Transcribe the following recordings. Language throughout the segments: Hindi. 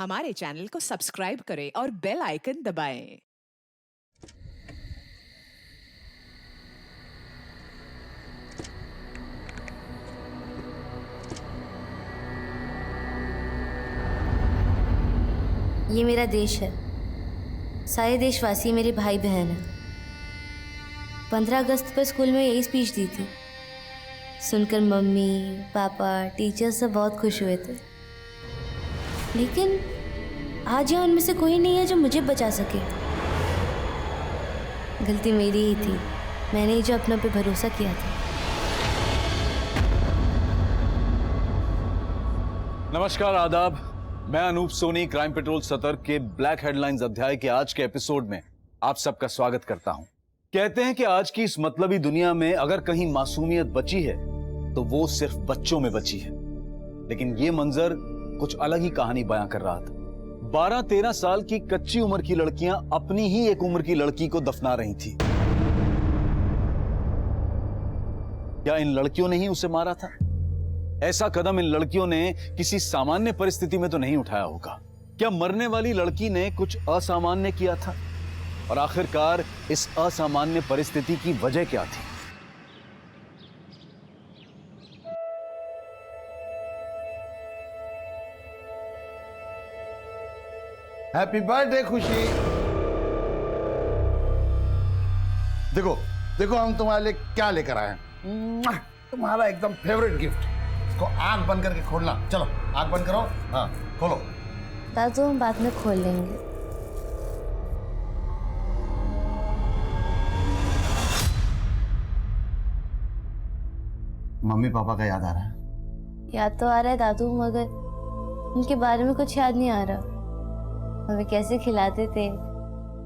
हमारे चैनल को सब्सक्राइब करें और बेल आइकन दबाएं। ये मेरा देश है। सारे देशवासी मेरे भाई बहन हैं। 15 अगस्त पर स्कूल में यही स्पीच दी थी। सुनकर मम्मी पापा टीचर्स सब बहुत खुश हुए थे। लेकिन आज यहाँ उनमें से कोई नहीं है जो मुझे बचा सके। गलती मेरी ही थी। मैंने ही जो अपनों पे भरोसा किया था। नमस्कार, आदाब। मैं अनूप सोनी क्राइम पेट्रोल सतर्क के ब्लैक हेडलाइंस अध्याय के आज के एपिसोड में आप सबका स्वागत करता हूं। कहते हैं कि आज की इस मतलबी दुनिया में अगर कहीं मासूमियत बची है तो वो सिर्फ बच्चों में बची है। लेकिन ये मंजर कुछ अलग ही कहानी बयां कर रहा था। 12-13 साल की कच्ची उम्र की लड़कियां अपनी ही एक उम्र की लड़की को दफना रही थी। क्या इन लड़कियों ने ही उसे मारा था? ऐसा कदम इन लड़कियों ने किसी सामान्य परिस्थिति में तो नहीं उठाया होगा। क्या मरने वाली लड़की ने कुछ असामान्य किया था? और आखिरकार इस असामान्य परिस्थिति की वजह क्या थी? हैप्पी बर्थडे खुशी। देखो देखो हम तुम्हारे लिए क्या लेकर आए हैं। तुम्हारा एकदम फेवरेट गिफ्ट। इसको आंख बंद करके खोलना। चलो आंख बंद करो। हाँ खोलो। दादू हम बाद में खोल लेंगे। मम्मी पापा का याद आ रहा है? याद तो आ रहा है दादू, मगर उनके बारे में कुछ याद नहीं आ रहा। हमें कैसे खिलाते थे,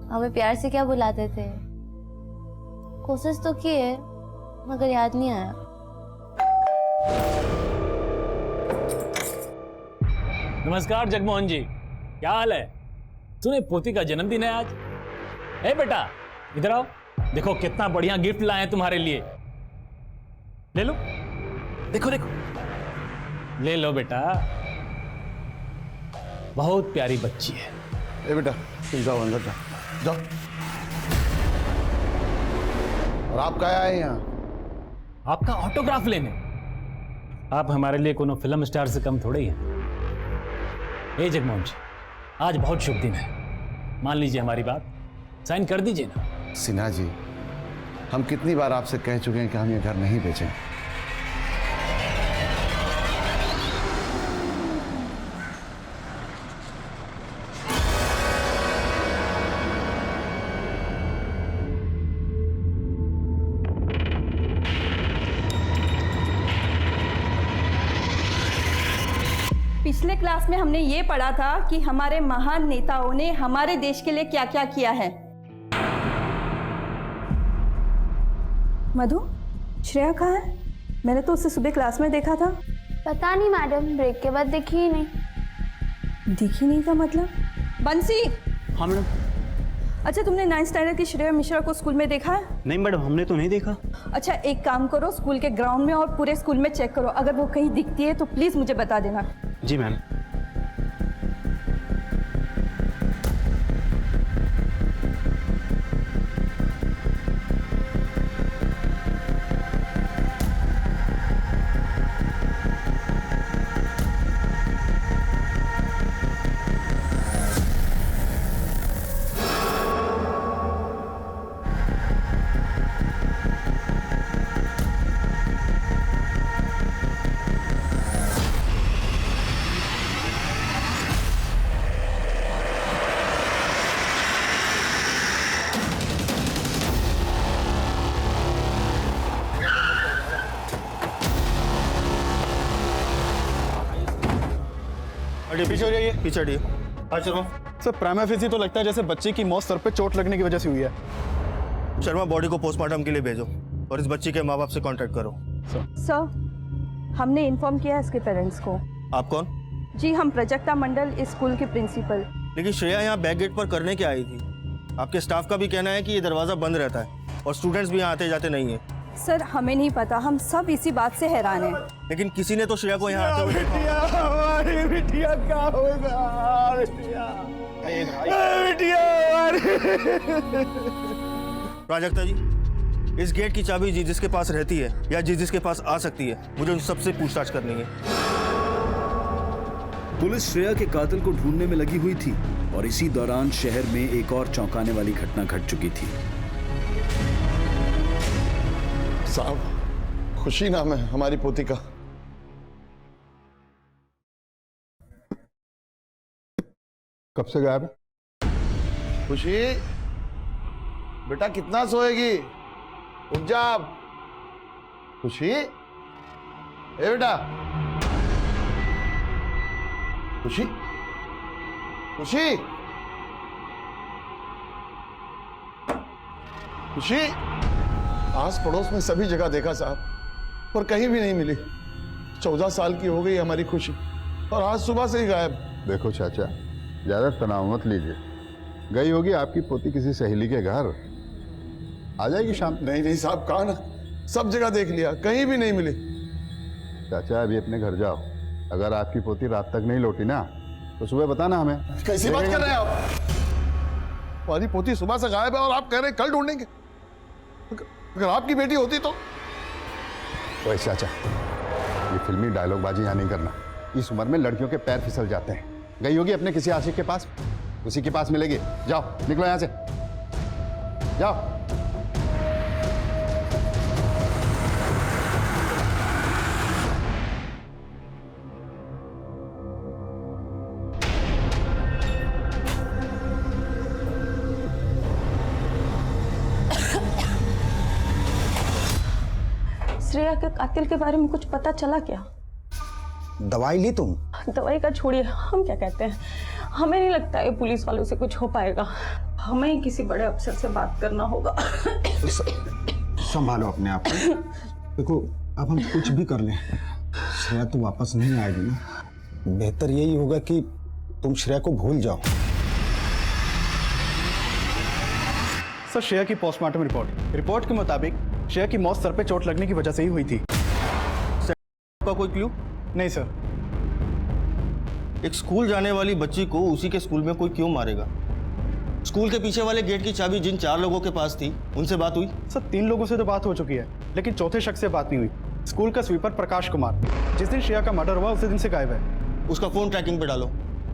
हमें प्यार से क्या बुलाते थे। कोशिश तो की है मगर याद नहीं आया। नमस्कार जगमोहन जी, क्या हाल है? सुने पोती का जन्मदिन है आज। ए बेटा इधर आओ, देखो कितना बढ़िया गिफ्ट लाए हैं तुम्हारे लिए। ले लो, देखो देखो, ले लो बेटा। बहुत प्यारी बच्ची है। ए बेटा तुम जाओ अंदर जाओ जाओ। और आप क्या आए यहाँ? आपका ऑटोग्राफ लेने। आप हमारे लिए कोनो फिल्म स्टार से कम थोड़े ही हैं। ए जगमोहन जी, आज बहुत शुभ दिन है, मान लीजिए हमारी बात, साइन कर दीजिए ना। सिन्हा जी, हम कितनी बार आपसे कह चुके हैं कि हम ये घर नहीं बेचें। पिछले क्लास में हमने ये पढ़ा था कि हमारे महान नेताओं ने हमारे देश के लिए क्या क्या किया है। मधु, श्रेया कहाँ है? मैंने तो उसे सुबह क्लास में देखा था। पता नहीं मैडम, ब्रेक के बाद दिखी ही नहीं। दिखी नहीं था मतलब? बंसी। हाँ मैडम। अच्छा, तुमने 9th स्टैंडर्ड की श्रेया मिश्रा को स्कूल में देखा है? नहीं मैडम, हमने तो नहीं देखा। अच्छा एक काम करो, स्कूल के ग्राउंड में और पूरे स्कूल में चेक करो। अगर वो कहीं दिखती है तो प्लीज मुझे बता देना। जी मैम। पीछे हो जाइए, पीछे हटिए। हाँ शर्मा। सर प्राइमा फेसी तो लगता है जैसे बच्चे की मौत सर पे चोट लगने की वजह से हुई है। शर्मा, बॉडी को पोस्टमार्टम के लिए भेजो और इस बच्ची के माँ बाप से कांटेक्ट करो। सर हमने इन्फॉर्म किया है इसके पेरेंट्स को। आप कौन? जी हम प्रजक्ता मंडल, इस स्कूल के प्रिंसिपल। लेकिन श्रेया यहाँ बैक गेट पर करने क्या आई थी? आपके स्टाफ का भी कहना है कि ये दरवाजा बंद रहता है और स्टूडेंट्स भी यहाँ आते जाते नहीं है। सर हमें नहीं पता, हम सब इसी बात से हैरान हैं। लेकिन किसी ने तो श्रेया को यहाँ आते हुए देखा। हमारी बिटिया क्या होगा? बिटिया प्राजक्ता जी, इस गेट की चाबी जिसके पास रहती है या जिसके पास आ सकती है, मुझे उन सबसे पूछताछ करनी है। पुलिस श्रेया के कातिल को ढूंढने में लगी हुई थी और इसी दौरान शहर में एक और चौंकाने वाली घटना घट चुकी थी। साहब, खुशी नाम है हमारी पोती का। कब से गायब है? खुशी बेटा, कितना सोएगी? उठ जा। खुशी, ए बेटा, खुशी, खुशी, खुशी। आस पड़ोस में सभी जगह देखा साहब, पर कहीं भी नहीं मिली। 14 साल की हो गई हमारी खुशी और आज सुबह से ही गायब। देखो चाचा, ज्यादा तनाव मत लीजिए। गई होगी आपकी पोती किसी सहेली के घर, आ जाएगी शाम। नहीं नहीं साहब, कहा ना, सब जगह देख लिया, कहीं भी नहीं मिली। चाचा अभी अपने घर जाओ, अगर आपकी पोती रात तक नहीं लौटी ना तो सुबह बताना हमें। कैसी बात कर रहे हैं आप? हमारी पोती सुबह से गायब है और आप कह रहे हैं कल ढूंढेंगे। अगर आपकी बेटी होती तो। ओए चाचा, ये फिल्मी डायलॉगबाजी यहाँ नहीं करना। इस उम्र में लड़कियों के पैर फिसल जाते हैं। गई होगी अपने किसी आशिक के पास, उसी के पास मिलेगी। जाओ, निकलो यहाँ से, जाओ। श्रेया के कातिल के बारे में कुछ पता चला क्या? दवाई ली तुम? दवाई का छोड़िए, हम क्या कहते हैं, हमें नहीं लगता है पुलिस वालों से कुछ हो पाएगा। हमें ही किसी बड़े अफसर से बात करना होगा। संभालो अपने आप को। देखो, अब हम कुछ भी कर लें, श्रेया तो वापस नहीं आएगी ना। बेहतर यही होगा कि तुम श्रेया को भूल जाओ। सर, श्रेया की पोस्टमार्टम रिपोर्ट के मुताबिक श्रेया की मौत सर पे चोट लगने की वजह से ही हुई थी। का कोई क्लू? नहीं सर। एक स्कूल जाने वाली बच्ची को उसी के स्कूल में कोई क्यों मारेगा? स्कूल के पीछे वाले गेट की चाबी जिन 4 लोगों के पास थी, उनसे बात हुई? सर, 3 लोगों से तो बात हो चुकी है, लेकिन चौथे शख्स से बात नहीं हुई। स्कूल का स्वीपर प्रकाश कुमार, जिस दिन श्रेया का मर्डर हुआ उसी दिन से गायब है। उसका फोन ट्रैकिंग पे डालो।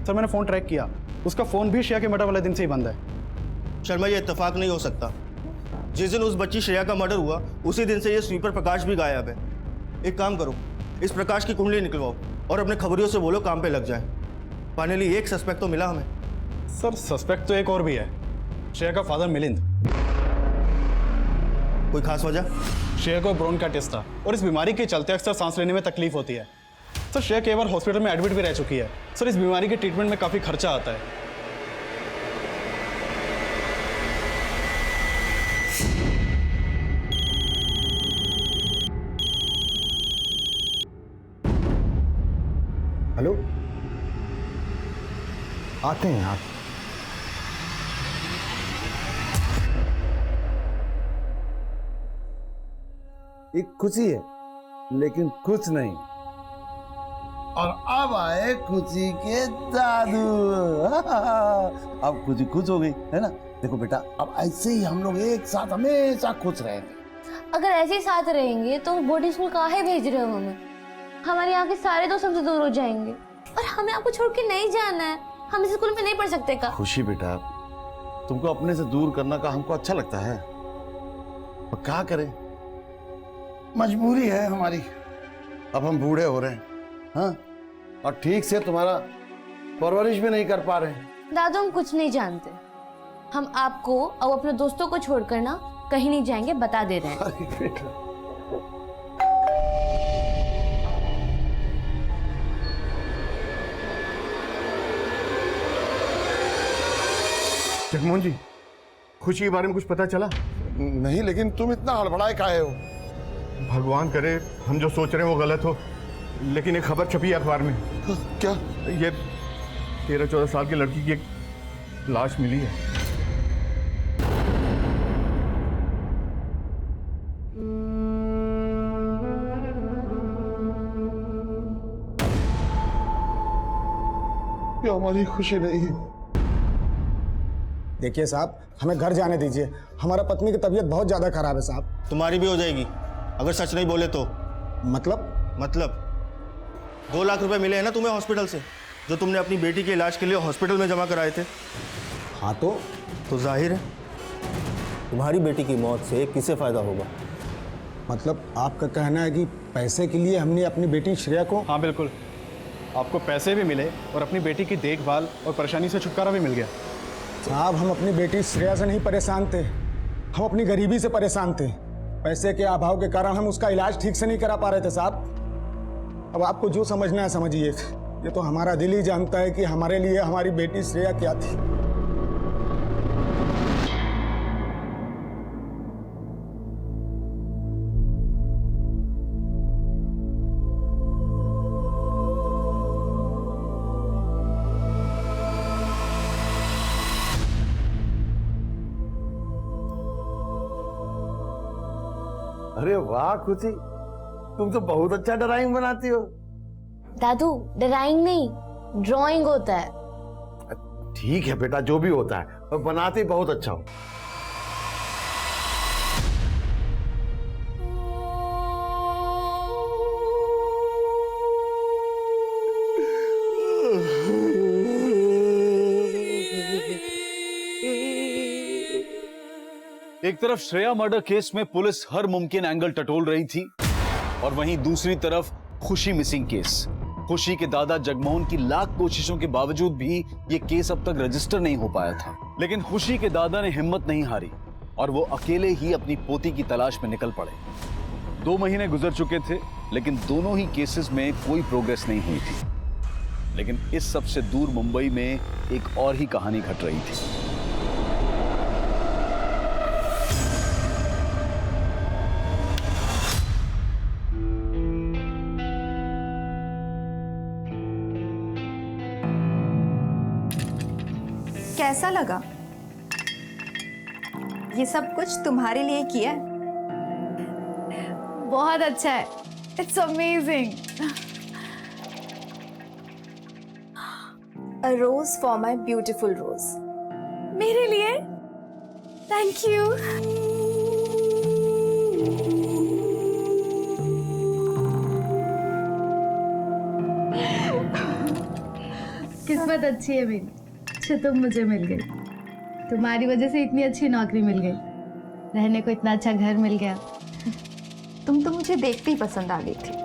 सर, मैंने फोन ट्रैक किया, उसका फोन भी श्रेया के मर्डर वाले दिन से ही बंद है। शर्मा, ये इत्तेफाक नहीं हो सकता। जिस दिन उस बच्ची श्रेया का मर्डर हुआ उसी दिन से ये स्वीपर प्रकाश भी गायब है। एक काम करो, इस प्रकाश की कुंडली निकलवाओ और अपने खबरियों से बोलो काम पे लग जाए। फाइनली एक सस्पेक्ट तो मिला हमें। सर, सस्पेक्ट तो एक और भी है, श्रेया का फादर मिलिंद। कोई खास वजह? श्रेया को ब्रोन का टेस्ट था और इस बीमारी के चलते अक्सर सांस लेने में तकलीफ होती है। सर, श्रेया कई बार हॉस्पिटल में एडमिट भी रह चुकी है। सर, इस बीमारी के ट्रीटमेंट में काफी खर्चा आता है। हेलो, आते हैं आप। एक खुशी है लेकिन कुछ नहीं। और अब आए खुशी के दादू। अब खुशी खुश हो गई है ना। देखो बेटा, अब ऐसे ही हम लोग एक साथ हमेशा खुश रहेंगे। अगर ऐसे ही साथ रहेंगे तो बोर्डिंग स्कूल काहे भेज रहे हो हमें? हमारे यहाँ के सारे दोस्त हमसे दूर हो जाएंगे और हमें आपको छोड़ के नहीं जाना है। हम इस स्कूल में नहीं पढ़ सकते का? खुशी बेटा, तुमको अपने से दूर करना का हमको अच्छा लगता है, पर क्या करें, मजबूरी है हमारी। अब हम बूढ़े हो रहे हैं, हाँ, और ठीक से तुम्हारा परवरिश भी नहीं कर पा रहे हैं। दादू, हम कुछ नहीं जानते। हम आपको और अपने दोस्तों को छोड़कर ना कहीं नहीं जाएंगे, बता दे रहे हैं। अरे बेटा, जगमोहन जी, खुशी के बारे में कुछ पता चला? नहीं, लेकिन तुम इतना हड़बड़ाए काहे हो? भगवान करे हम जो सोच रहे हैं वो गलत हो, लेकिन एक खबर छपी है अखबार में। क्या? ये 13-14 साल की लड़की की एक लाश मिली है। हमारी खुशी नहीं है। देखिए साहब, हमें घर जाने दीजिए। हमारा पत्नी की तबीयत बहुत ज्यादा खराब है साहब। तुम्हारी भी हो जाएगी अगर सच नहीं बोले तो। मतलब 2 लाख रुपए मिले हैं ना तुम्हें हॉस्पिटल से, जो तुमने अपनी बेटी के इलाज के लिए हॉस्पिटल में जमा कराए थे। हाँ तो जाहिर है तुम्हारी बेटी की मौत से किसे फायदा होगा। मतलब आपका कहना है कि पैसे के लिए हमने अपनी बेटी श्रेया को। हाँ बिल्कुल, आपको पैसे भी मिले और अपनी बेटी की देखभाल और परेशानी से छुटकारा भी मिल गया। साहब, हम अपनी बेटी श्रेया से नहीं परेशान थे, हम अपनी गरीबी से परेशान थे। पैसे के अभाव के कारण हम उसका इलाज ठीक से नहीं करा पा रहे थे साहब। अब आपको जो समझना है समझिए। ये तो हमारा दिल ही जानता है कि हमारे लिए हमारी बेटी श्रेया क्या थी। अरे वाह खुशी, तुम तो बहुत अच्छा ड्राइंग बनाती हो। दादू, ड्राइंग नहीं, ड्राइंग होता है। ठीक है बेटा, जो भी होता है, और बनाती बहुत अच्छा हो। एक तरफ श्रेया मर्डर केस में पुलिस हर मुमकिन एंगल टटोल रही थी और वहीं दूसरी तरफ खुशी मिसिंग केस। खुशी के दादा जगमोहन की लाख कोशिशों के बावजूद भी ये केस अब तक रजिस्टर नहीं हो पाया था। लेकिन खुशी के दादा ने हिम्मत नहीं हारी और वो अकेले ही अपनी पोती की तलाश में निकल पड़े। 2 महीने गुजर चुके थे, लेकिन दोनों ही केसेस में कोई प्रोग्रेस नहीं हुई थी। लेकिन इस सबसे दूर मुंबई में एक और ही कहानी घट रही थी। कैसा लगा? ये सब कुछ तुम्हारे लिए किया है। बहुत अच्छा है, it's amazing. A rose for my beautiful rose. मेरे लिए थैंक यू। किस्मत अच्छी है मेरी, अच्छे तुम मुझे मिल गई। तुम्हारी वजह से इतनी अच्छी नौकरी मिल गई, रहने को इतना अच्छा घर मिल गया। तुम तो मुझे देखते ही पसंद आ गई थी।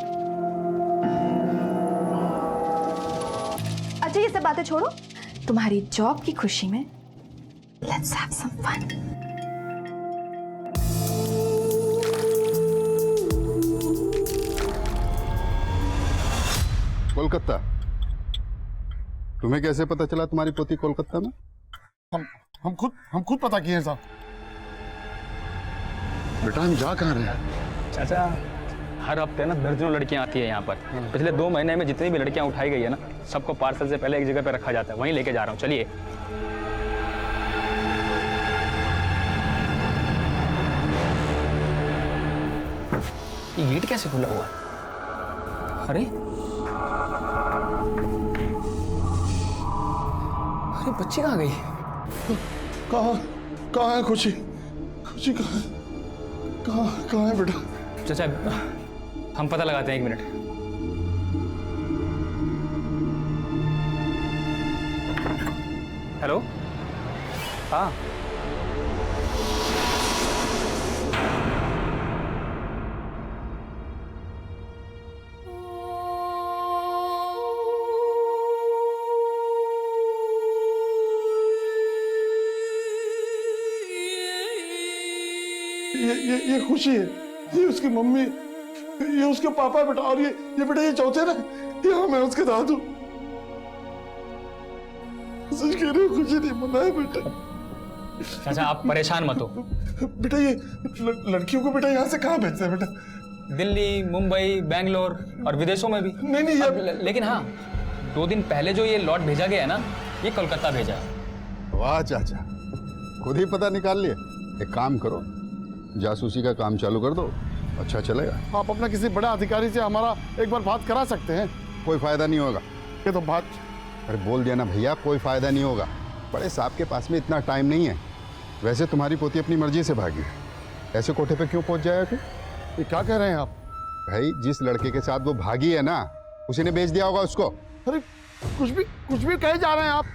अच्छा ये सब बातें छोड़ो, तुम्हारी जॉब की खुशी में let's have some fun. Kolkata? तुम्हें कैसे पता चला तुम्हारी पोती कोलकाता में? हम खुद पता किए साहब। बेटा हम जा कहाँ रहे? चाचा, हर हफ्ते ना दर्जनों लड़कियां आती है यहाँ पर। पिछले 2 महीने में जितनी भी लड़कियां उठाई गई है ना, सबको पार्सल से पहले एक जगह पे रखा जाता है, वहीं लेके जा रहा हूँ। चलिए। ये गेट कैसे खुला हुआ? अरे बच्ची कहाँ गई? कहाँ है खुशी? खुशी कहाँ है बेटा? चाचा हम पता लगाते हैं, 1 मिनट। हेलो, हाँ ये खुशी है, ये उसकी मम्मी, ये उसके पापा बेटा, और ये बेटा ये चौथे ना, ये हम है उसके दादू। सच कह रहे हो, खुशी नहीं मना है बेटा। चाचा आप परेशान मत हो। बेटा ये लड़कियों को बेटा यहाँ से कहाँ भेजते हैं बेटा? दिल्ली, मुंबई, बैंगलोर और विदेशों में भी। नहीं लेकिन हाँ, 2 दिन पहले जो ये लॉट भेजा गया है ना, ये कोलकाता भेजा है। वाह चाचा, खुद ही पता निकाल लिए। एक काम करो, जासूसी का काम चालू कर दो, अच्छा चलेगा। आप अपना किसी बड़ा अधिकारी से हमारा एक बार बात करा सकते हैं। कोई फायदा नहीं होगा। ये तो अरे बोल दिया ना भैया, कोई फायदा नहीं होगा। बड़े साहब के पास में इतना टाइम नहीं है। वैसे तुम्हारी पोती अपनी मर्जी से भागी, ऐसे कोठे पे क्यों पहुंच जाएगा? ये क्या कह रहे हैं आप? भाई जिस लड़के के साथ वो भागी है ना, उसी ने बेच दिया होगा उसको। अरे कुछ भी कहे जा रहे हैं आप।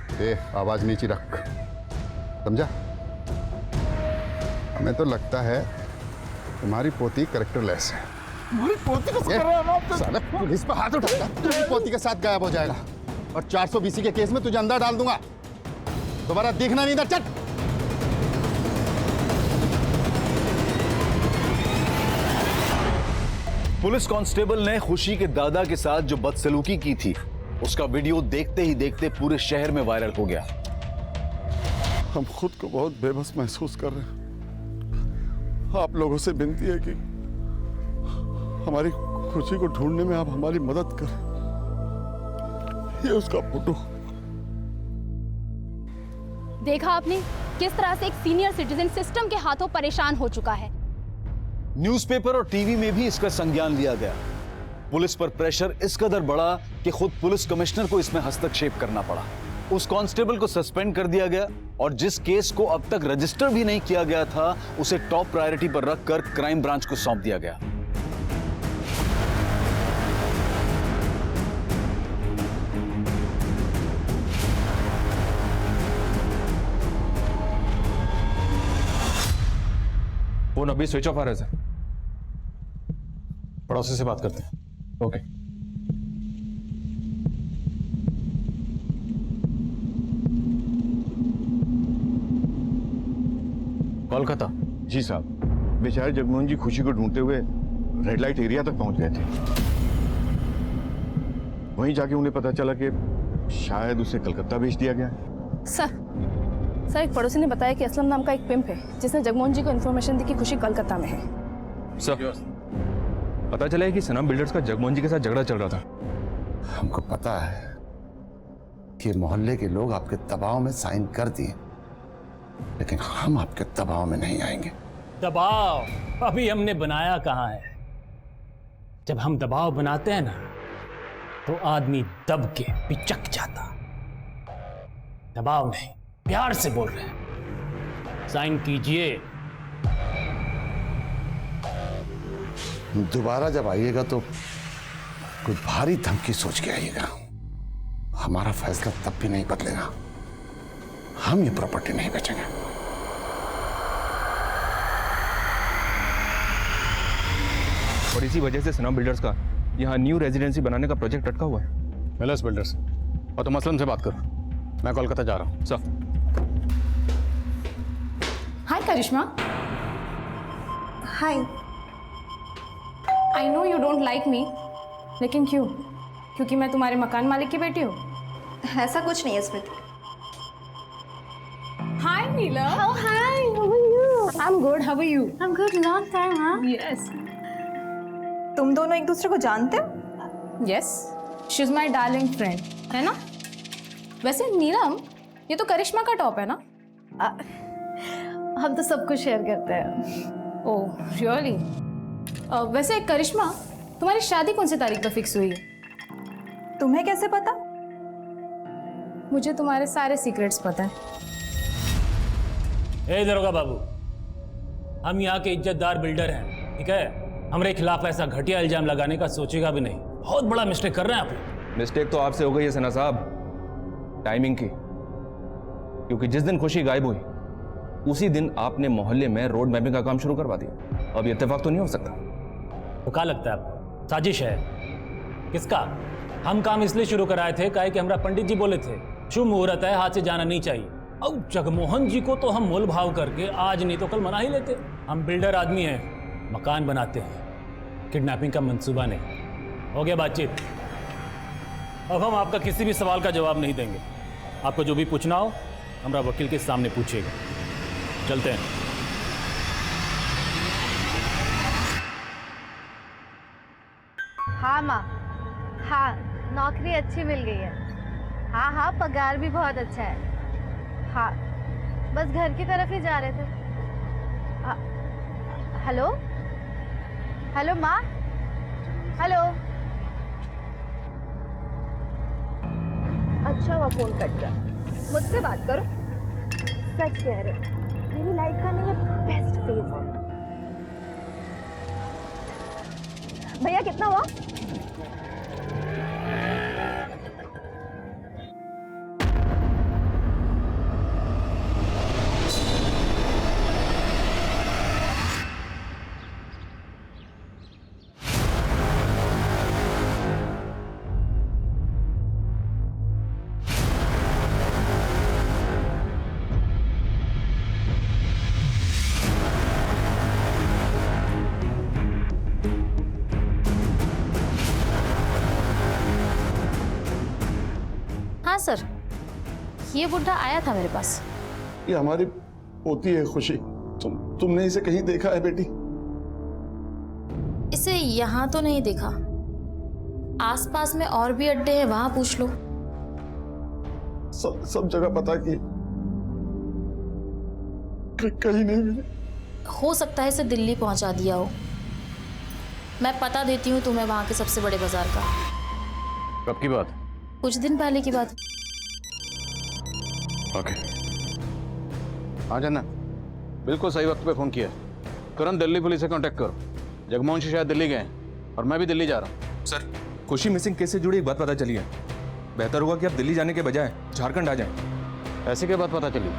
आवाज नीचे रख, समझा? हमें तो लगता है तुम्हारी पोती कैरेक्टरलेस है। हमारी पोती को कर रहे हैं आप? साला पुलिस पर हाथ उठाएगा, तेरी पोती के साथ गायब हो जाएगा और 420 के केस में तुझे अंदर डाल दूंगा। दोबारा देखना नहीं था। चट। पुलिस कांस्टेबल ने खुशी के दादा के साथ जो बदसलूकी की थी, उसका वीडियो देखते ही देखते पूरे शहर में वायरल हो गया। हम खुद को बहुत बेबस महसूस कर रहे हैं। आप लोगों से विनती है कि हमारी खुशी को ढूंढने में आप हमारी मदद करें। ये उसका फोटो। देखा आपने किस तरह से एक सीनियर सिटीजन सिस्टम के हाथों परेशान हो चुका है। न्यूज़पेपर और टीवी में भी इसका संज्ञान लिया गया। पुलिस पर प्रेशर इस कदर बढ़ा कि खुद पुलिस कमिश्नर को इसमें हस्तक्षेप करना पड़ा। उस कांस्टेबल को सस्पेंड कर दिया गया और जिस केस को अब तक रजिस्टर भी नहीं किया गया था, उसे टॉप प्रायोरिटी पर रखकर क्राइम ब्रांच को सौंप दिया गया। फोन अभी स्विच ऑफ आ रहा है सर। पड़ोसी से बात करते हैं। ओके। कोलकाता। जी साहब, बेचारे जगमोहन जी खुशी को ढूंढते हुए रेड लाइट एरिया तक पहुंच गए थे। वहीं जाके उन्हें पता चला कि शायद उसे कलकत्ता भेज दिया गया। सर एक पड़ोसी ने बताया कि असलम नाम का एक पिंप है जिसने जगमोहन जी को इन्फॉर्मेशन दी कि खुशी कलकत्ता में है। सर पता चला है कि सनम बिल्डर्स का जगमोहन जी के साथ झगड़ा चल रहा था। हमको पता है कि मोहल्ले के लोग आपके दबाव में साइन कर दिए, लेकिन हम आपके दबाव में नहीं आएंगे। दबाव अभी हमने बनाया कहाँ है। जब हम दबाव बनाते हैं ना तो आदमी दब के पिचक जाता। दबाव नहीं, प्यार से बोल रहे हैं। साइन कीजिए। दोबारा जब आइएगा तो कोई भारी धमकी सोच के आइएगा। हमारा फैसला तब भी नहीं बदलेगा। हम ये प्रॉपर्टी नहीं बेचेंगे। और इसी वजह से सनम बिल्डर्स का यहाँ न्यू रेजिडेंसी बनाने का प्रोजेक्ट अटका हुआ है। मिलर्स बिल्डर्स और तुम असलम से बात करो। मैं कोलकाता जा रहा हूँ। Sir. Hi Karishma. Hi. I know you don't like me, लेकिन क्यों? क्योंकि मैं तुम्हारे मकान मालिक की बेटी हूँ? ऐसा कुछ नहीं है स्मृति। हाय नीला। Oh hi, how are you? I'm good. How are you? I'm good. Long time, huh? Yes. तुम दोनों एक दूसरे को जानते हो? Yes. She's my darling friend. है ना? वैसे नीलम, ये तो करिश्मा का टॉप है ना? हम तो सब कुछ शेयर करते हैं। Oh really? वैसे करिश्मा, तुम्हारी शादी कौन सी तारीख पर फिक्स हुई है? तुम्हें कैसे पता? मुझे तुम्हारे सारे सीक्रेट्स पता है। ए दरोगा बाबू, हम यहाँ के इज्जतदार बिल्डर हैं, ठीक है? हमारे खिलाफ ऐसा घटिया इल्जाम लगाने का सोचेगा भी नहीं। बहुत बड़ा मिस्टेक कर रहे हैं आप लोग। मिस्टेक तो आपसे हो गई है सना साहब, टाइमिंग की। क्योंकि जिस दिन खुशी गायब हुई उसी दिन आपने मोहल्ले में रोड मैपिंग का काम शुरू करवा दिया। अब ये इत्तेफाक तो नहीं हो सकता। तो क्या लगता है आपको साजिश है? किसका? हम काम इसलिए शुरू कराए थे काहे कि हमारा पंडित जी बोले थे शुभ मुहूर्त है, हाथ से जाना नहीं चाहिए। अब जगमोहन जी को तो हम मोल भाव करके आज नहीं तो कल मना ही लेते। हम बिल्डर आदमी हैं, मकान बनाते हैं, किडनैपिंग का मंसूबा नहीं। हो गया बातचीत। अब हम आपका किसी भी सवाल का जवाब नहीं देंगे। आपको जो भी पूछना हो हमारा वकील के सामने पूछिएगा। चलते हैं। हाँ माँ, हाँ नौकरी अच्छी मिल गई है। हाँ हाँ पगार भी बहुत अच्छा है। हाँ बस घर की तरफ ही जा रहे थे। हेलो हेलो माँ, हेलो। अच्छा हुआ फोन कट गया। मुझसे बात करो। सच कह रहे हो, मेरी लाइफ का नहीं ये बेस्ट फेज है। भैया कितना हुआ? हाँ सर, ये बुढ़ा आया था मेरे पास। ये हमारी पोती है खुशी। तुमने इसे कहीं देखा है बेटी? इसे यहाँ तो नहीं देखा, आसपास में और भी अड्डे हैं, वहां पूछ लो। सब जगह पता की, कहीं नहीं मिले। हो सकता है इसे दिल्ली पहुंचा दिया हो। मैं पता देती हूँ तुम्हें वहां के सबसे बड़े बाजार का। कब की बात? कुछ दिन पहले की बात। ओके, हाँ जाना, बिल्कुल सही वक्त पे फोन किया। तुरंत दिल्ली पुलिस से कांटेक्ट करो। जगमोहन जी शायद दिल्ली गए हैं और मैं भी दिल्ली जा रहा हूँ। सर, खुशी मिसिंग केस से जुड़ी एक बात पता चली है। बेहतर होगा कि आप दिल्ली जाने के बजाय झारखंड आ जाएं। ऐसी क्या बात पता चली?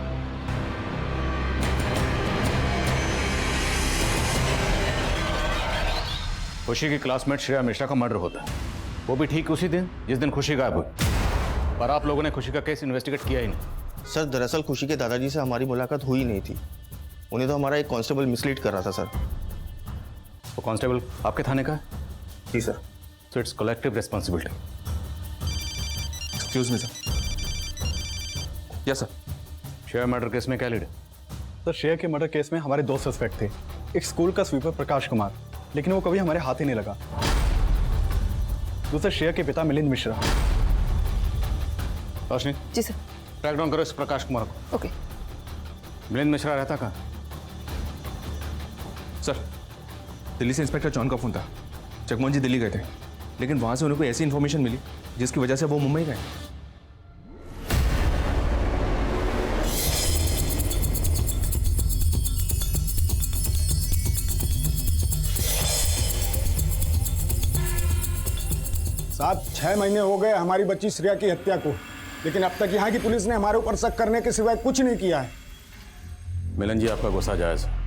खुशी की क्लासमेट श्रेया मिश्रा का मर्डर होता है, वो भी ठीक उसी दिन जिस दिन खुशी गायब हुई। पर आप लोगों ने खुशी का केस इन्वेस्टिगेट किया ही नहीं। सर दरअसल खुशी के दादाजी से हमारी मुलाकात हुई नहीं थी। उन्हें तो हमारा एक कांस्टेबल मिसलीड कर रहा था सर। वो कांस्टेबल आपके थाने का है? जी sir. So it's collective responsibility. Excuse me sir. Yes sir. Shreya murder case में क्या लीड है? सर, श्रेया के मर्डर केस में हमारे दो सस्पेक्ट थे। एक स्कूल का स्वीपर प्रकाश कुमार, लेकिन वो कभी हमारे हाथ ही नहीं लगा। दूसरा श्रेया के पिता मिलिंद मिश्रा। रोशनी जी सर। ट्रैक डाउन करो इस प्रकाश कुमार को। ओके। मिलिंद मिश्रा रहता कहाँ? सर, दिल्ली से इंस्पेक्टर जॉन का फोन था। जगमोहन जी दिल्ली गए थे, लेकिन वहां से उन्हें कोई ऐसी इन्फॉर्मेशन मिली जिसकी वजह से वो मुंबई गए। साहब, 6 महीने हो गए हमारी बच्ची श्रेया की हत्या को, लेकिन अब तक यहाँ की पुलिस ने हमारे ऊपर शक करने के सिवाय कुछ नहीं किया है। मिलन जी, आपका गुस्सा जायज है।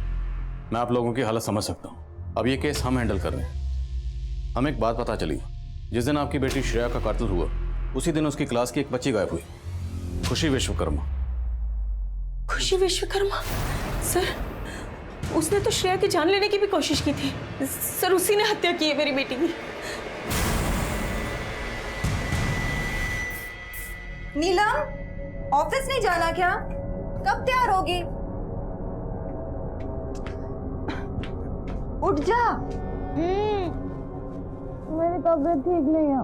मैं आप लोगों की हालत समझ सकता हूँ। अब ये केस हम हैंडल कर रहे हैं। हमें एक बात पता चली, जिस दिन आपकी बेटी श्रेया का कातिल हुआ उसी दिन उसकी क्लास की एक बच्ची गायब हुई, खुशी विश्वकर्मा। खुशी विश्वकर्मा? सर, उसने तो श्रेया की जान लेने की भी कोशिश की थी। सर, उसी ने हत्या की है मेरी बेटी की। नीलम, ऑफिस नहीं जाना क्या? कब तैयार होगी? उठ जा। मेरी तबीयत ठीक नहीं है।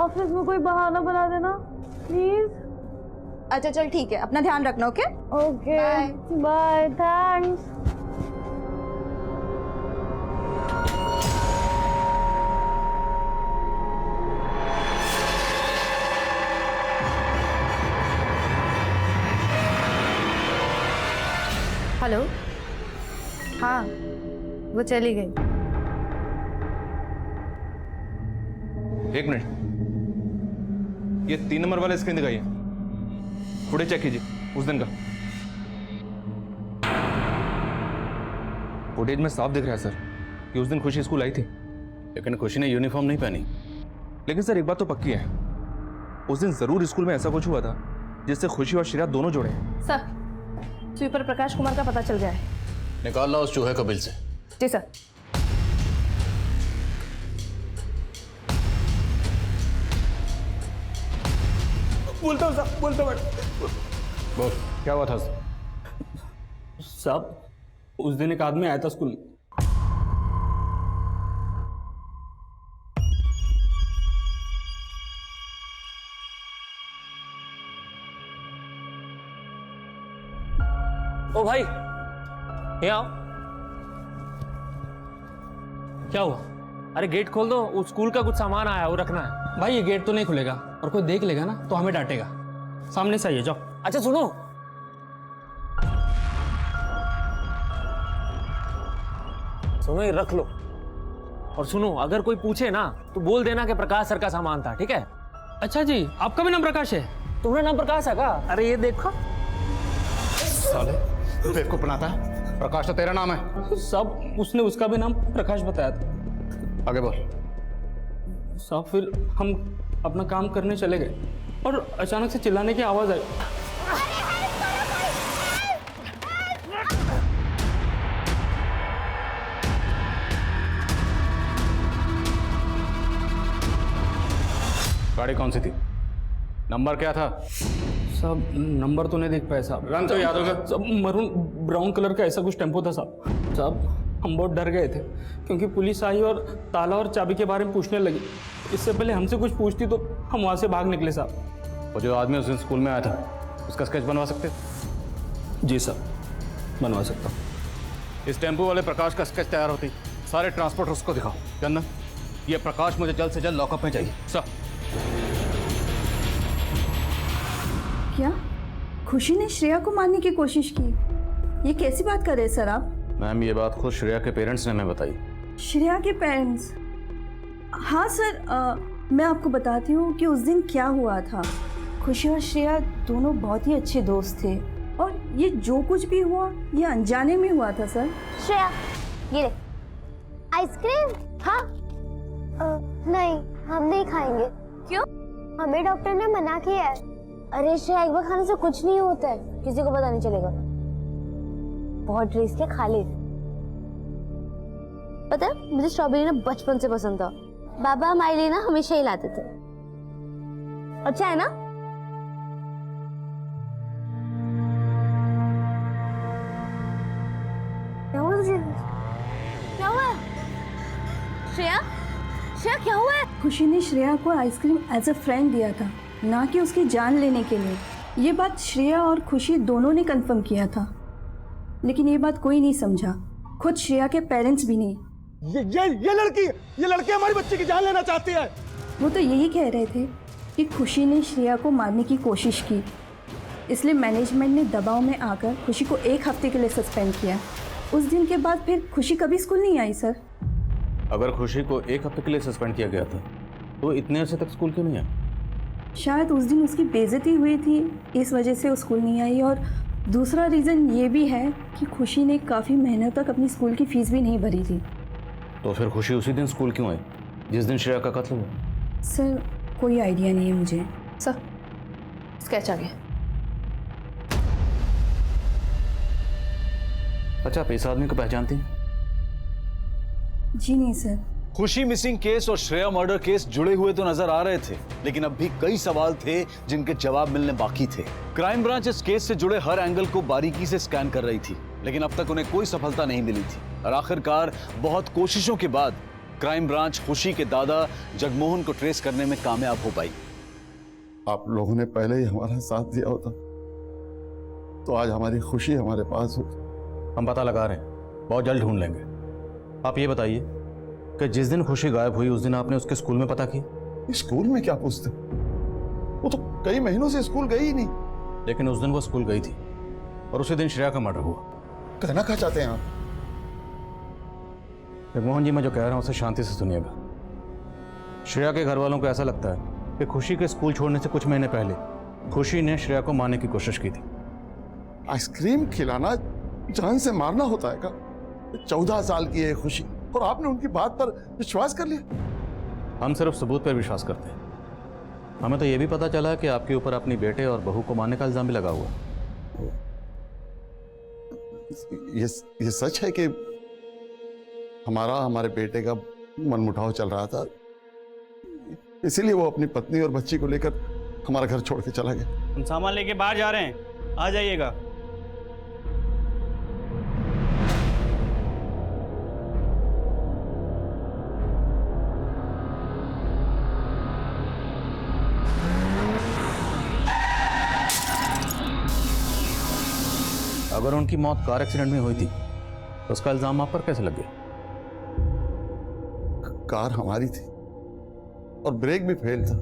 ऑफिस में कोई बहाना बना देना प्लीज। अच्छा चल ठीक है, अपना ध्यान रखना। Okay okay, bye, thanks. Hello. हाँ, वो चली गई। एक मिनट, ये 3 नंबर वाला स्क्रीन दिखाइए। फुटेज चेक कीजिए उस दिन का। फुटेज में साफ दिख रहा है सर कि उस दिन खुशी स्कूल आई थी, लेकिन खुशी ने यूनिफॉर्म नहीं पहनी। लेकिन सर एक बात तो पक्की है, उस दिन जरूर स्कूल में ऐसा कुछ हुआ था जिससे खुशी और श्रेया दोनों जुड़े। सर, स्वीपर प्रकाश कुमार का पता चल गया है। निकाल लो उस चूहे को बिल से। जी सर। बोलता हूँ साहब, बोलता हूँ। बोल, क्या हुआ था? साहब, उस दिन एक आदमी आया था स्कूल में। ओ भाई, ये आओ। क्या हुआ? अरे गेट खोल दो, उस स्कूल का कुछ सामान आया है, वो रखना है। भाई ये गेट तो नहीं खुलेगा। और कोई देख लेगा ना तो हमें डांटेगा। सामने से आइए, जाओ। अच्छा सुनो, सुनो ये रख लो। और सुनो, अगर कोई पूछे ना तो बोल देना कि प्रकाश सर का सामान था, ठीक है? अच्छा जी, आपका भी नाम प्रकाश है? तुम्हारा नाम प्रकाश है क्या? अरे ये देखो। साले बेवकूफ बनाता है। प्रकाश तो तेरा नाम है। सब उसने उसका भी नाम प्रकाश बताया था। आगे बोल। सब फिर हम अपना काम करने चले गए और अचानक से चिल्लाने की आवाज आई। गाड़ी कौन सी थी? नंबर क्या था? सब नंबर तो नहीं देख पाए साहब। रंग तो याद होगा? सब मरून ब्राउन कलर का ऐसा कुछ टेम्पो था साहब। साहब हम बहुत डर गए थे क्योंकि पुलिस आई और ताला और चाबी के बारे में पूछने लगी। इससे पहले हमसे कुछ पूछती तो हम वहाँ से भाग निकले साहब। वो जो आदमी उस दिन स्कूल में आया था, उसका स्केच बनवा सकते? जी सर, बनवा सकता हूँ। इस टेम्पो वाले प्रकाश का स्केच तैयार होती सारे ट्रांसपोर्टर उसको दिखाओ। चंदन, ये प्रकाश मुझे जल्द से जल्द लॉकअप में चाहिए। सर। क्या खुशी ने श्रेया को मारने की कोशिश की? ये कैसी बात कर रहे हैं सर आप? मैम, ये बात खुद श्रेया के पेरेंट्स ने हमें बताई। श्रेया के पेरेंट्स? हाँ सर, मैं आपको बताती हूँ कि उस दिन क्या हुआ था। खुशी और श्रेया दोनों बहुत ही अच्छे दोस्त थे और ये जो कुछ भी हुआ ये अनजाने में हुआ था सर। श्रेया, ये ले आइसक्रीम। हाँ नहीं, हम नहीं खाएंगे। क्यों? हमें डॉक्टर ने मना किया है। अरे श्रेया, एक बार खाने से कुछ नहीं होता है, किसी को पता नहीं चलेगा। बहुत टेस्ट के खा ले। पता है, मुझे स्ट्रॉबेरी ना बचपन से पसंद था। बाबा हमारे लिए ना हमेशा ही लाते थे। अच्छा है ना? क्या हुआ तुझे? क्या हुआ? श्रेया, श्रेया क्या हुआ है? खुशी ने श्रेया को आइसक्रीम एज अ फ्रेंड दिया था, ना कि उसकी जान लेने के लिए। ये बात श्रेया और खुशी दोनों ने कंफर्म किया था, लेकिन ये बात कोई नहीं समझा, खुद श्रेया के पेरेंट्स भी नहीं। ये लड़की हमारी बच्ची की जान लेना चाहती है। वो तो यही कह रहे थे कि खुशी ने श्रेया को मारने की कोशिश की, इसलिए मैनेजमेंट ने दबाव में आकर खुशी को 1 हफ्ते के लिए सस्पेंड किया। उस दिन के बाद फिर खुशी कभी स्कूल नहीं आई सर। अगर खुशी को 1 हफ्ते के लिए सस्पेंड किया गया था तो इतने अर्से तक स्कूल क्यों नहीं आई? शायद उस दिन उसकी बेइज्जती हुई थी, इस वजह से वो स्कूल नहीं आई। और दूसरा रीज़न ये भी है कि खुशी ने काफ़ी महीनों तक अपनी स्कूल की फीस भी नहीं भरी थी। तो फिर खुशी उसी दिन स्कूल क्यों आई जिस दिन श्रेया का कत्ल हुआ? सर कोई आइडिया नहीं है मुझे। सर स्केच आ गया। अच्छा, आप इस आदमी को पहचानती हैं? जी नहीं सर। खुशी मिसिंग केस और श्रेया मर्डर केस जुड़े हुए तो नजर आ रहे थे, लेकिन अब भी कई सवाल थे जिनके जवाब मिलने बाकी थे। क्राइम ब्रांच इस केस से जुड़े हर एंगल को बारीकी से स्कैन कर रही थी, लेकिन अब तक उन्हें कोई सफलता नहीं मिली थी। और आखिरकार बहुत कोशिशों के बाद क्राइम ब्रांच खुशी के दादा जगमोहन को ट्रेस करने में कामयाब हो पाई। आप लोगों ने पहले ही हमारा साथ दिया होता तो आज हमारी खुशी हमारे पास हो। हम पता लगा रहे हैं, बहुत जल्द ढूंढ लेंगे। आप ये बताइए कि जिस दिन खुशी गायब हुई उस दिन आपने उसके स्कूल में पता किया? स्कूल में क्या पूछते, वो तो कई महीनों से स्कूल गई ही नहीं। लेकिन उस दिन वो स्कूल गई थी और उसी दिन श्रेया का मर्डर हुआ। कहना क्या चाहते हैं आप? जगमोहन जी, मैं जो कह रहा हूं उसे शांति से सुनिएगा। श्रेया के घर वालों को ऐसा लगता है कि खुशी के स्कूल छोड़ने से कुछ महीने पहले खुशी ने श्रेया को मारने की कोशिश की थी। आइसक्रीम खिलाना जान से मारना होता है क्या? 14 साल की है खुशी और आपने उनकी बात पर विश्वास कर लिया? हम सिर्फ सबूत पर विश्वास करते हैं। हमें तो यह भी पता चला कि आपके ऊपर अपनी बेटे और बहू को मारने का इल्जाम भी लगा हुआ है। ये सच है कि हमारे बेटे का मनमुटाव चल रहा था, इसीलिए वो अपनी पत्नी और बच्ची को लेकर हमारा घर छोड़ के चला गया। हम सामान लेके बाहर जा रहे हैं, आ जाइएगा। अगर उनकी मौत कार एक्सीडेंट में हुई थी तो उसका इल्जाम आप पर कैसे लग गया? कार हमारी थी और ब्रेक भी फेल था,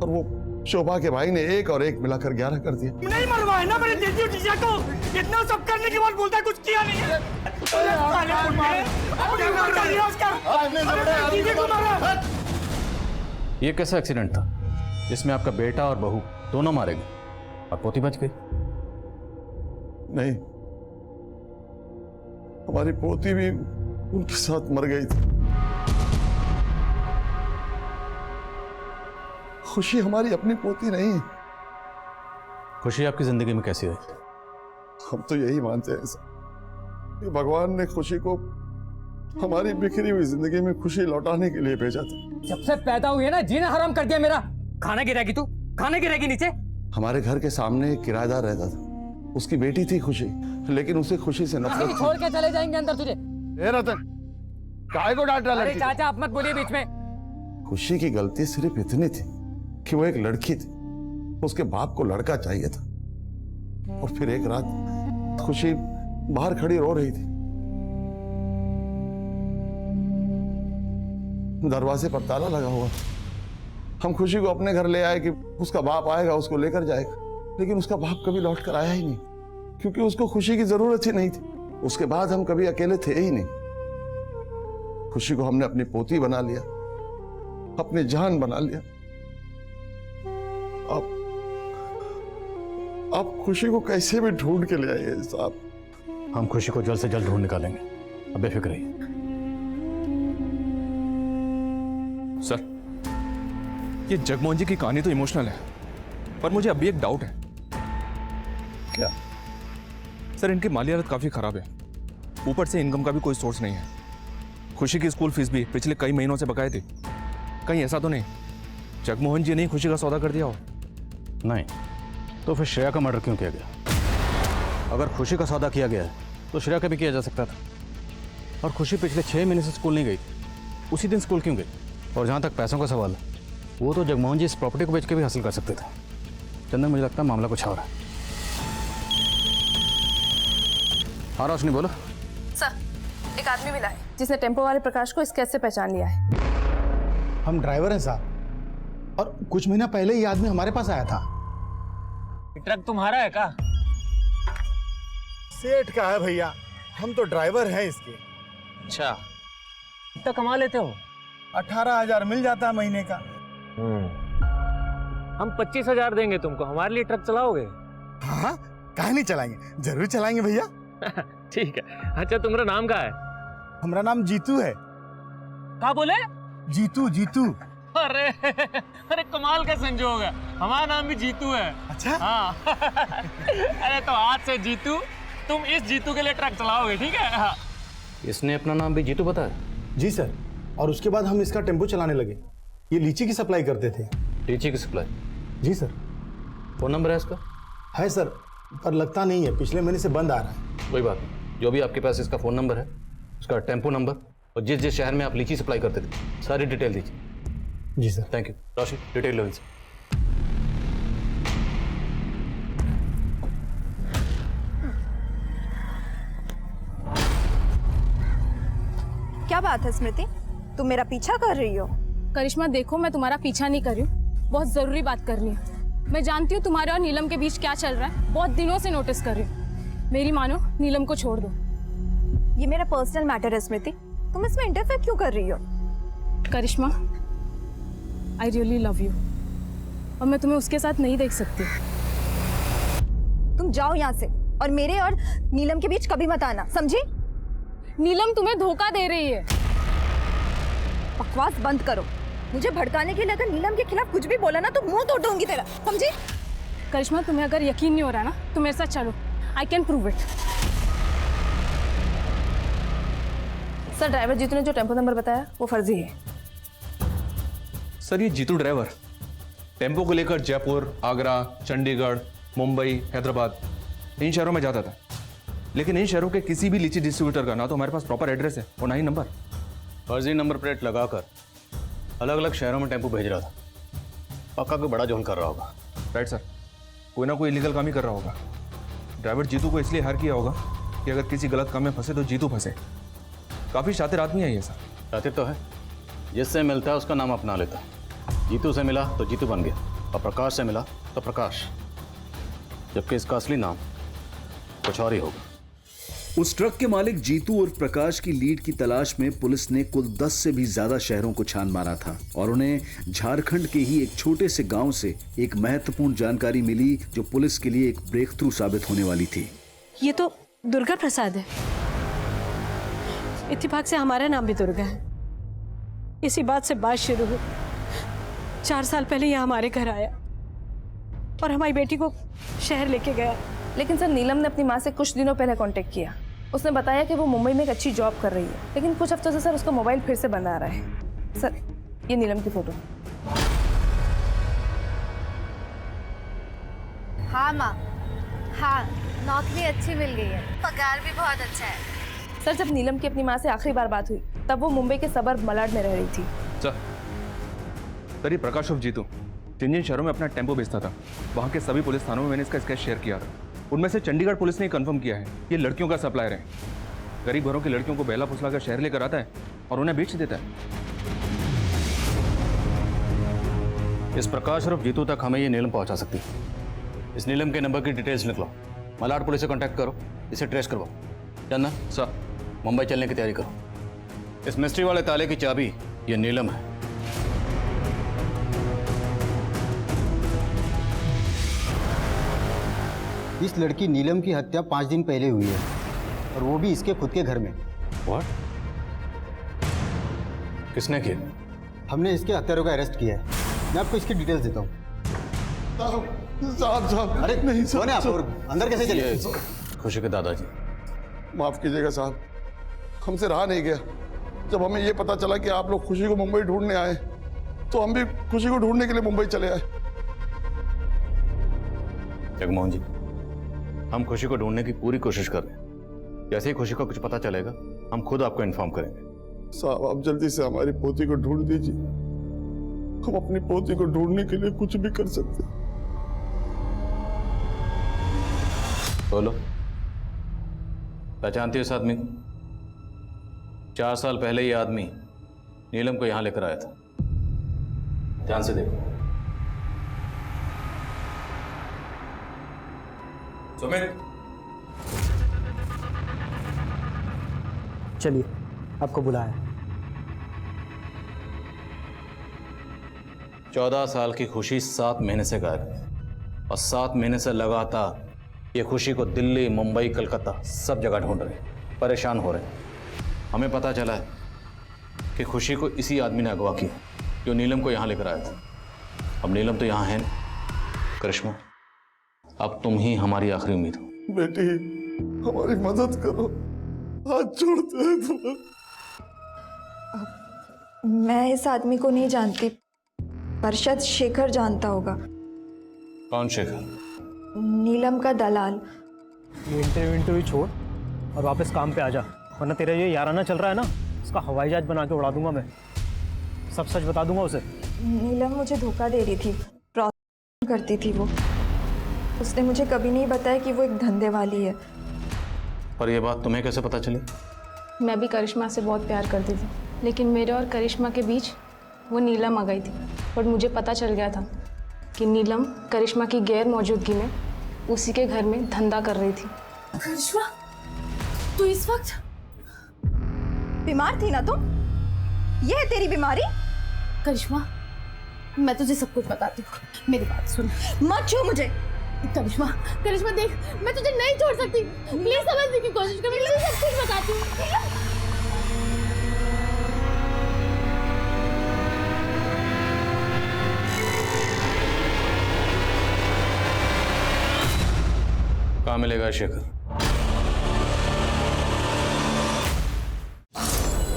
और वो शोभा के भाई ने 1 और 1 मिलाकर 11 कर दिया। नहीं मरवाए ना मेरे जीजू जीजा को, इतना सब करने के बाद बोलता है कुछ किया नहीं है। ये कैसा एक्सीडेंट था जिसमें आपका बेटा और बहू दोनों मारे गए और पोती बच गई? नहीं, हमारी पोती भी उनके साथ मर गई थी। खुशी हमारी अपनी पोती नहीं है। खुशी आपकी जिंदगी में कैसी हुई? हम तो यही मानते हैं सर कि भगवान ने खुशी को हमारी बिखरी हुई जिंदगी में खुशी लौटाने के लिए भेजा था। जब से पैदा हुई है ना, जीना हराम कर दिया मेरा। खाना गिरेगी तू, खाना गिरेगी नीचे। हमारे घर के सामने एक किराएदार रहता था, उसकी बेटी थी खुशी, लेकिन उसे खुशी से नफरत छोड़ के चले जाएंगे अंदर तुझे। रतन, काहे को डांट रहा? अरे चाचा आप मत बोलिए बीच में। खुशी की गलती सिर्फ इतनी थी कि वो एक लड़की थी, उसके बाप को लड़का चाहिए था। और फिर एक रात खुशी बाहर खड़ी रो रही थी, दरवाजे पर ताला लगा हुआ। हम खुशी को अपने घर ले आए कि उसका बाप आएगा, उसको लेकर जाएगा, लेकिन उसका बाप कभी लौट कर आया ही नहीं, क्योंकि उसको खुशी की जरूरत ही नहीं थी। उसके बाद हम कभी अकेले थे ही नहीं। खुशी को हमने अपनी पोती बना लिया, अपनी जान बना लिया। आप खुशी को कैसे भी ढूंढ के ले आइए साहब। हम खुशी को जल्द से जल्द ढूंढ निकालेंगे, अब बेफिक्र रहिए। सर, ये जगमोहन जी की कहानी तो इमोशनल है, पर मुझे अभी एक डाउट है। क्या? सर, इनकी माली हालत काफी खराब है, ऊपर से इनकम का भी कोई सोर्स नहीं है। खुशी की स्कूल फीस भी पिछले कई महीनों से बकाए थी। कहीं ऐसा तो नहीं जगमोहन जी ने खुशी का सौदा कर दिया हो? नहीं, तो फिर श्रेया का मर्डर क्यों किया गया? अगर खुशी का सौदा किया गया है तो श्रेया का भी किया जा सकता था। और खुशी पिछले 6 महीने से स्कूल नहीं गई, उसी दिन स्कूल क्यों गई? और जहाँ तक पैसों का सवाल है, वो तो जगमोहन जी इस प्रॉपर्टी को बेच के भी हासिल कर सकते थे। चंदन, मुझे लगता है मामला कुछ और है। हाँ रोशनी, बोलो। सर, एक आदमी मिला है जिसने टेम्पो वाले प्रकाश को स्केच से पहचान लिया है। हम ड्राइवर हैं साहब, और कुछ महीना पहले ये आदमी हमारे पास आया था। ट्रक तुम्हारा है का? सेठ का है भैया, हम तो ड्राइवर हैं इसके। अच्छा, कितना कमा लेते हो? 18,000 मिल जाता है महीने का। हम 25,000 देंगे तुमको, हमारे लिए ट्रक चलाओगे? हाँ, काहे नहीं चलाएंगे, जरूर चलाएंगे भैया। ठीक है। अच्छा, तुम्हारा नाम क्या है? हमारा नाम जीतू है। क्या बोले? जीतू, जीतू। अरे अरे कमाल का संजोग है, हमारा नाम भी जीतू है। अच्छा? हाँ। अरे तो आज से जीतू, तुम इस जीतू के लिए ट्रक चलाओगे, ठीक है? हाँ। इसने अपना नाम भी जीतू बताया? जी सर, और उसके बाद हम इसका टेम्पो चलाने लगे। ये लीची की सप्लाई करते थे। लीची की सप्लाई? जी सर। फोन नंबर है इसका? है सर, पर लगता नहीं है, पिछले महीने से बंद आ रहा है। कोई बात नहीं, जो भी आपके पास इसका फ़ोन नंबर है, उसका टेम्पो नंबर और जिस जिस शहर में आप लीची सप्लाई करते थे, सारी डिटेल दीजिए। जी sir. Thank you. Roshi, detail लो इनसे। क्या बात है स्मृति, तुम मेरा पीछा कर रही हो? करिश्मा देखो, मैं तुम्हारा पीछा नहीं कर रही हूँ, बहुत ज़रूरी बात करनी है। मैं जानती हूँ तुम्हारे और नीलम के बीच क्या चल रहा है, बहुत दिनों से नोटिस कर रही हूँ। मेरी मानो, नीलम को छोड़ दो। ये मेरा पर्सनल मैटर है स्मृति, तुम इसमें इंटरफेयर क्यों कर रही हो? करिश्मा, आई रियली लव यू, और मैं तुम्हें उसके साथ नहीं देख सकती। तुम जाओ यहाँ से, और मेरे और नीलम के बीच कभी मत आना, समझी? नीलम तुम्हें धोखा दे रही है। बकवास बंद करो। मुझे भड़काने के लिए अगर नीलम के खिलाफ कुछ भी बोला ना तो मुंह तोड़ दूंगी तेरा, समझी? करिश्मा, तुम्हें अगर यकीन नहीं हो रहा ना तो मेरे साथ चलो, I can prove it. Sir, driver Jeetu ने जो टेम्पो नंबर बताया वो फर्जी है। सर, ये जीतू ड्राइवर टेम्पो को लेकर जयपुर, आगरा, चंडीगढ़, मुंबई, हैदराबाद इन शहरों में जाता था, लेकिन इन शहरों के किसी भी लीची डिस्ट्रीब्यूटर का ना तो हमारे पास प्रॉपर एड्रेस है और ना ही नंबर। फर्जी नंबर प्लेट लगाकर अलग अलग शहरों में टेम्पो भेज रहा था। पक्का कोई बड़ा जोन कर रहा होगा। राइट सर, कोई ना कोई इलीगल काम ही कर रहा होगा। ड्राइवर जीतू को इसलिए हायर किया होगा कि अगर किसी गलत काम में फंसे तो जीतू फंसे। काफ़ी शातिर आदमी है ये सर। शातिर तो है, जिससे मिलता है उसका नाम अपना लेता। जीतू से मिला तो जीतू बन गया, और प्रकाश से मिला तो प्रकाश, जबकि इसका असली नाम कुछ और ही होगा। उस ट्रक के मालिक जीतू और प्रकाश की लीड की तलाश में पुलिस ने कुल 10 से भी ज्यादा शहरों को छान मारा था और उन्हें झारखंड के ही एक छोटे से गांव से एक महत्वपूर्ण जानकारी मिली जो पुलिस के लिए एक ब्रेक थ्रू साबित होने वाली थी। ये तो दुर्गा प्रसाद है। इत्तेफाक से हमारा नाम भी दुर्गा है। इसी बात से बात शुरू हुई। 4 साल पहले यह हमारे घर आया और हमारी बेटी को शहर लेके गया। लेकिन सर नीलम ने अपनी माँ से कुछ दिनों पहले कांटेक्ट किया। उसने बताया कि वो मुंबई में एक अच्छी जॉब कर रही है, लेकिन कुछ हफ्तों से सर उसका मोबाइल फिर से बंद आ रहा है। सर ये नीलम की फोटो। हाँ माँ, हाँ नौकरी अच्छी मिल गई है, पगार भी बहुत अच्छा है। सर जब नीलम की अपनी माँ से आखिरी बार बात हुई तब वो मुंबई के सबर्ब मलाड में रह रही थी। सर ये प्रकाश और जीतू जिन शहरों में अपना टेम्पो बेचता था, वहाँ के सभी पुलिस थानों में मैंने इसका स्केच शेयर किया था। उनमें से चंडीगढ़ पुलिस ने कंफर्म किया है ये लड़कियों का सप्लायर है। गरीब घरों की लड़कियों को बहला फुसला कर शहर लेकर आता है और उन्हें बेच देता है। इस प्रकाश और जीतू तक हमें ये नीलम पहुंचा सकती है। इस नीलम के नंबर की डिटेल्स निकलो, मलाड पुलिस से कांटेक्ट करो, इसे ट्रेस करवाओ। जानना सर, मुंबई चलने की तैयारी करो। इस मिस्ट्री वाले ताले की चाबी ये नीलम है। इस लड़की नीलम की हत्या 5 दिन पहले हुई है और वो भी इसके खुद के घर में। What? किसने किया? हमने इसके हत्यारों का अरेस्ट किया है। मैं आपको इसकी डिटेल्स देता हूँ। साहब अरे नहीं कौन है आप? और अंदर कैसे चले? खुशी के दादाजी। माफ कीजिएगा साहब, हमसे रहा नहीं गया। जब हमें ये पता चला कि आप लोग खुशी को मुंबई ढूंढने आए तो हम भी खुशी को ढूंढने के लिए मुंबई चले आए। जगमोहन जी, हम खुशी को ढूंढने की पूरी कोशिश कर रहे हैं। जैसे ही खुशी को कुछ पता चलेगा हम खुद आपको इन्फॉर्म करेंगे। साहब आप जल्दी से हमारी पोती को ढूंढ दीजिए। हम अपनी पोती को ढूंढने के लिए कुछ भी कर सकते हैं। बोलो, पहचानती हो इस आदमी को? 4 साल पहले ये आदमी नीलम को यहां लेकर आया था। ध्यान से देखो। सुमित, चलिए आपको बुलाया। 14 साल की खुशी 7 महीने से गायब है और 7 महीने से लगातार ये खुशी को दिल्ली, मुंबई, कलकत्ता सब जगह ढूंढ रहे, परेशान हो रहे। हमें पता चला है कि खुशी को इसी आदमी ने अगवा किया जो नीलम को यहाँ लेकर आया था। अब नीलम तो यहाँ है। करिश्मा, अब तुम ही हमारी आखिरी उम्मीद हो। बेटी हमारी मदद करो, हाथ जोड़ते हैं तुम्हें। मैं इस आदमी को नहीं जानती, पर शायद शेखर जानता होगा। कौन शेखर? नीलम का दलाल। ये इंटरव्यू छोड़ और वापस काम पे आ जा, वरना तेरा ये याराना चल रहा है ना, इसका हवाई जहाज बना के उड़ा दूंगा मैं। सब सच बता दूंगा उसे। नीलम मुझे धोखा दे रही थी, प्रॉस्टिट्यूशन करती थी वो। उसने मुझे कभी नहीं बताया कि वो एक धंधे वाली है। पर यह बात तुम्हें कैसे पता चली? मैं भी करिश्मा से बहुत प्यार करती थी, लेकिन मेरे और करिश्मा के बीच वो नीलम आ गई थी। और मुझे पता चल गया था कि नीलम करिश्मा की गैर मौजूदगी में उसी के घर में धंधा कर रही थी। करिश्मा, तू इस वक्त बीमार थी ना? तुम, ये है तेरी बीमारी? करिश्मा, मैं तुझे सब कुछ बताती हूँ, मेरी बात सुन। मत छू मुझे। करिश्मा, करिश्मा देख, मैं तुझे नहीं छोड़ सकती। प्लीज समझने की कोशिश कर, मैं तुझे सब कुछ बताती हूँ। कहाँ मिलेगा शेखर?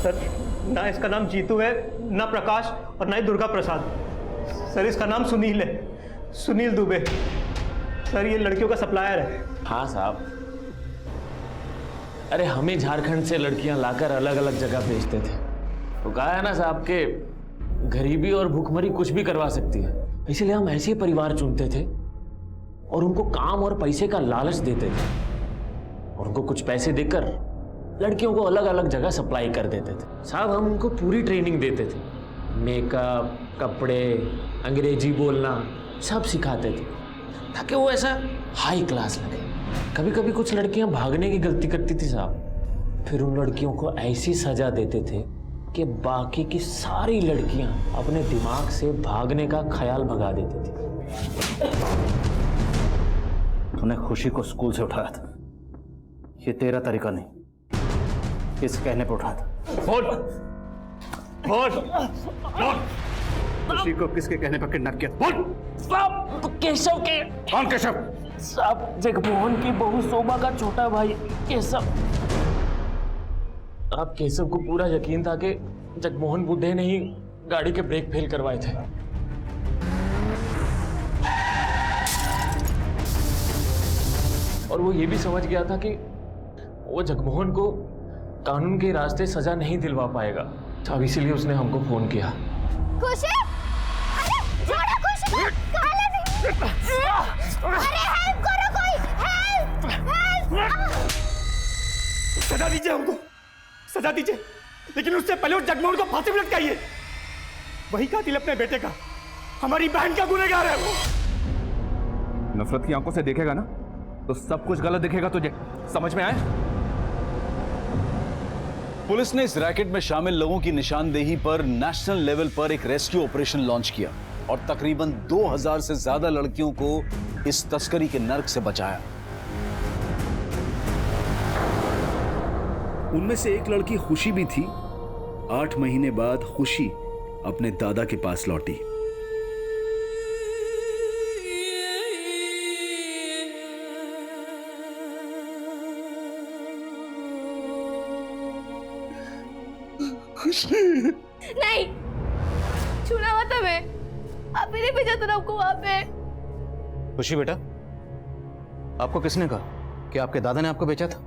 सर, ना इसका नाम जीतू है, ना प्रकाश, और ना ही दुर्गा प्रसाद। सर इसका नाम सुनील है, सुनील दुबे। सर ये लड़कियों का सप्लायर है। हाँ साहब, अरे हमें झारखंड से लड़कियां लाकर अलग अलग जगह भेजते थे। तो कहा है ना साहब के गरीबी और भूखमरी कुछ भी करवा सकती है, इसलिए हम ऐसे परिवार चुनते थे और उनको काम और पैसे का लालच देते थे और उनको कुछ पैसे देकर लड़कियों को अलग अलग जगह सप्लाई कर देते थे। साहब हम उनको पूरी ट्रेनिंग देते थे, मेकअप, कपड़े, अंग्रेजी बोलना सब सिखाते थे ताकि वो ऐसा हाई क्लास लगे। कभी कभी कुछ लड़कियां भागने की गलती करती थी साहब, फिर उन लड़कियों को ऐसी सजा देते थे कि बाकी की सारी लड़कियां अपने दिमाग से भागने का ख्याल भगा देती थी। तूने खुशी को स्कूल से उठाया था, ये तेरा तरीका नहीं, इस कहने पर उठाया था। बोल बोल बोल, खुशी को किसके कहने पर किडनैप किया? बोल। साहब केशव के। कौन केशव? साहब जगमोहन की बहू शोभा का छोटा भाई केशव। आप केशव को पूरा यकीन था कि जगमोहन बुड्ढे ने ही गाड़ी के ब्रेक फेल करवाए थे। और वो ये भी समझ गया था कि वो जगमोहन को कानून के रास्ते सजा नहीं दिलवा पाएगा। अब इसीलिए उसने हमको फोन किया। खुशी, अरे छोड़ो खुशी, कहाँ ले गई? अरे हेल्प करो कोई, हेल्प हेल्प। सजा दीजिए हमको, सजा दीजिए, लेकिन उससे पहले उस जगमोहन को फांसी में लटकाइए। वही कातिल अपने बेटे का, हमारी बहन का गुनहगार है वो। नफरत की आंखों से देखेगा ना तो सब कुछ गलत दिखेगा तुझे, समझ में आए? पुलिस ने इस रैकेट में शामिल लोगों की निशानदेही पर नेशनल लेवल पर एक रेस्क्यू ऑपरेशन लॉन्च किया और तकरीबन 2000 से ज्यादा लड़कियों को इस तस्करी के नर्क से बचाया। उनमें से एक लड़की खुशी भी थी। 8 महीने बाद खुशी अपने दादा के पास लौटी। नहीं, छूना मत हमें, आप ही नहीं भेजा था आपको वहां पे। खुशी बेटा, आपको किसने कहा कि आपके दादा ने आपको बेचा था?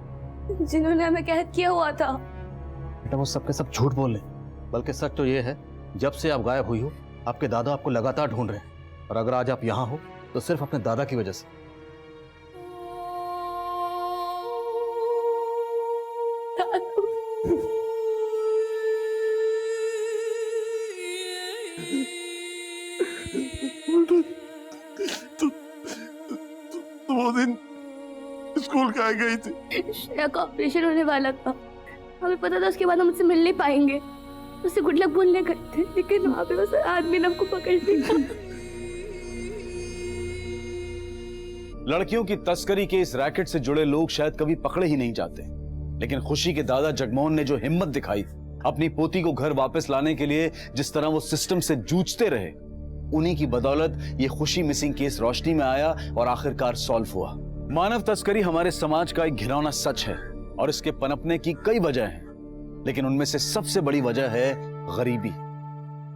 जिन्होंने हमें कैद किया हुआ था। बेटा वो सब के सब झूठ बोल रहे, बल्कि सच तो ये है जब से आप गायब हुई हो आपके दादा आपको लगातार ढूंढ रहे हैं, और अगर आज आप यहाँ हो तो सिर्फ अपने दादा की वजह से। वो दिन स्कूल का गई थी। श्रेया का ऑपरेशन होने वाला था, हमें पता था उसके बाद हम उससे मिल नहीं पाएंगे। उससे गुड लक बोलने गए थे, लेकिन वहां पे बस आदमी ने हमको पकड़ लिया। लड़कियों की तस्करी के इस रैकेट से जुड़े लोग शायद कभी पकड़े ही नहीं जाते, लेकिन खुशी के दादा जगमोहन ने जो हिम्मत दिखाई अपनी पोती को घर वापस लाने के लिए, जिस तरह वो सिस्टम से जूझते रहे, उन्हीं की बदौलत ये खुशी मिसिंग केस रोशनी में आया और आखिरकार सॉल्व हुआ। मानव तस्करी हमारे समाज का एक घिनौना सच है और इसके पनपने की कई वजह हैं, लेकिन उनमें से सबसे बड़ी वजह है गरीबी।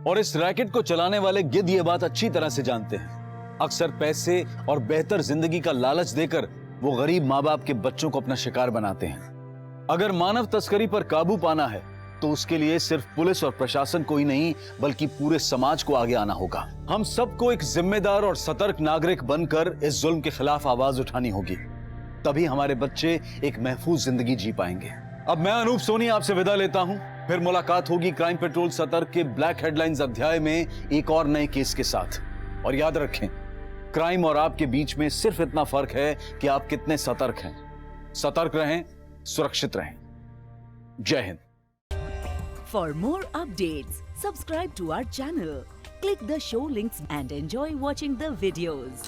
और इस रैकेट को चलाने वाले गिद्ध ये बात अच्छी तरह से जानते हैं। अक्सर पैसे और बेहतर जिंदगी का लालच देकर वो गरीब माँ बाप के बच्चों को अपना शिकार बनाते हैं। अगर मानव तस्करी पर काबू पाना है तो उसके लिए सिर्फ पुलिस और प्रशासन को ही नहीं बल्कि पूरे समाज को आगे आना होगा। हम सबको एक जिम्मेदार और सतर्क नागरिक बनकर इस जुल्म के खिलाफ आवाज उठानी होगी, तभी हमारे बच्चे एक महफूज जिंदगी जी पाएंगे। अब मैं अनूप सोनी आपसे विदा लेता हूं, फिर मुलाकात होगी क्राइम पेट्रोल सतर्क के ब्लैक हेडलाइंस अध्याय में एक और नए केस के साथ। और याद रखें, क्राइम और आपके बीच में सिर्फ इतना फर्क है कि आप कितने सतर्क हैं। सतर्क रहें, सुरक्षित रहें। जय Hind. For more updates, subscribe to our channel, click the show links and enjoy watching the videos.